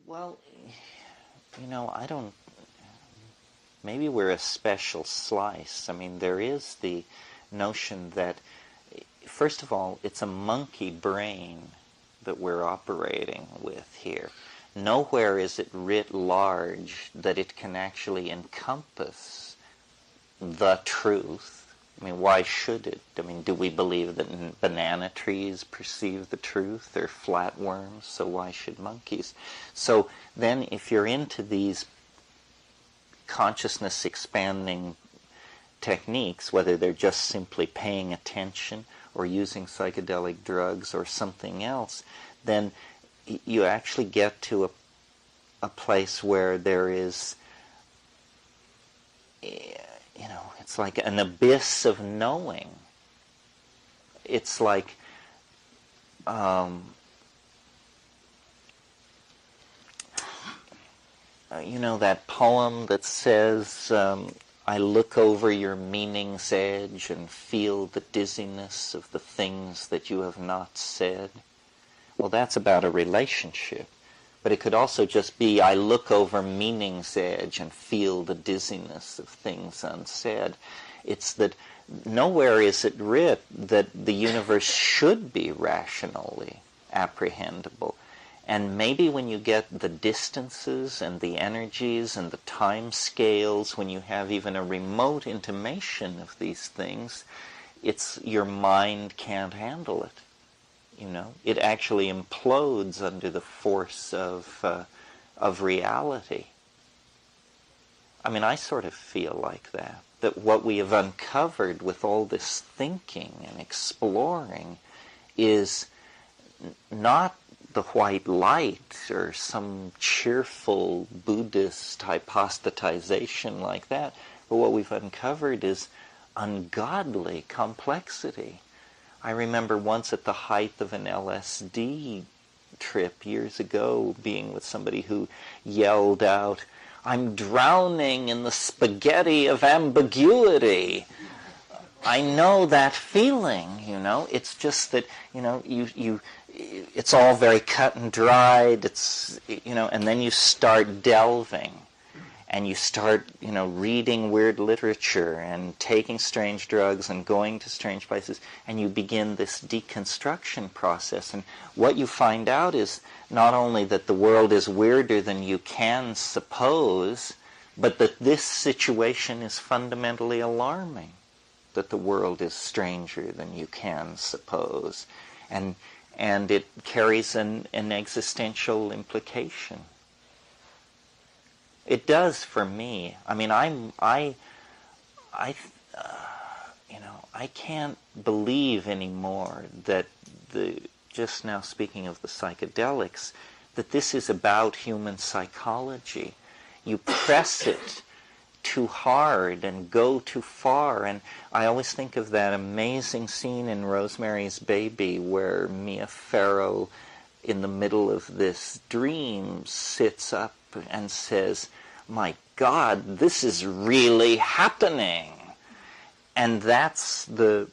Well, I don't, maybe we're a special slice. I mean, there is the notion that, first of all, it's a monkey brain that we're operating with here. Nowhere is it writ large that it can actually encompass the truth. I mean, why should it? I mean, do we believe that banana trees perceive the truth? They're flatworms, so why should monkeys? So then if you're into these consciousness expanding techniques, whether they're just simply paying attention or using psychedelic drugs or something else, then you actually get to a place where there is, it's like an abyss of knowing. It's like, that poem that says, I look over your meaning's edge and feel the dizziness of the things that you have not said. Well, that's about a relationship. But it could also just be, I look over meaning's edge and feel the dizziness of things unsaid. It's that nowhere is it writ that the universe should be rationally apprehendable. And maybe when you get the distances and the energies and the time scales, when you have even a remote intimation of these things, it's your mind can't handle it. It actually implodes under the force of reality. I mean, I sort of feel like that what we have uncovered with all this thinking and exploring is not the white light or some cheerful Buddhist hypostatization like that, but what we've uncovered is ungodly complexity. I remember once at the height of an LSD trip years ago being with somebody who yelled out, I'm drowning in the spaghetti of ambiguity. I know that feeling, It's just that, it's all very cut and dried, and then you start delving. And you start, reading weird literature and taking strange drugs and going to strange places, and you begin this deconstruction process. And what you find out is not only that the world is weirder than you can suppose, but that this situation is fundamentally alarming, that the world is stranger than you can suppose. And it carries an existential implication. It does for me. I mean, I can't believe anymore that just now speaking of the psychedelics, that this is about human psychology. You press it too hard and go too far. And I always think of that amazing scene in Rosemary's Baby where Mia Farrow, in the middle of this dream, sits up and says, my God, this is really happening. And that's the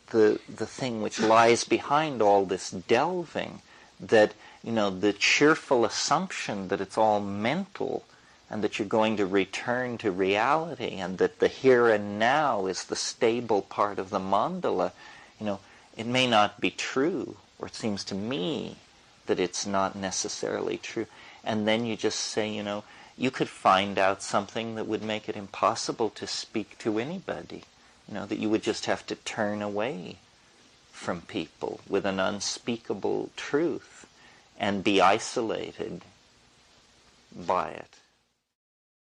thing which lies behind all this delving, that, the cheerful assumption that it's all mental and that you're going to return to reality and that the here and now is the stable part of the mandala, it may not be true, or it seems to me that it's not necessarily true. And then you just say, you could find out something that would make it impossible to speak to anybody. That you would just have to turn away from people with an unspeakable truth and be isolated by it.